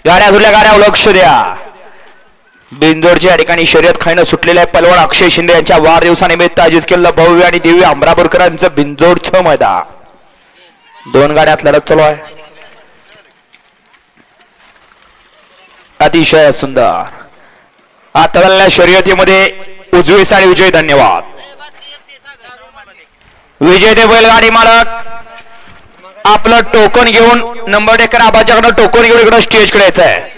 गाड्या सुटल्या, गाड्यावर लक्ष द्या. बिंजोडच्या ठिकाणी शर्यत खायनं सुटलेल्या पलवान अक्षय शिंदे यांच्या वाढदिवसानिमित्त आयोजित केलेलं भव्य आणि दिव्य अमरापूरकरांचं बिंजोडचं मैदान. 2 गाड्यात लढत चालू आहे. अतिशय सुंदर आता झालेल्या शर्यतीमध्ये उजवी साडी विजय. धन्यवाद. विजेते बैलगाडी मालक आपलं टोकन घेऊन नंबर टेकर आबाच्याकडे टोकन घेऊन इकडे स्टेजकडे यायचं आहे.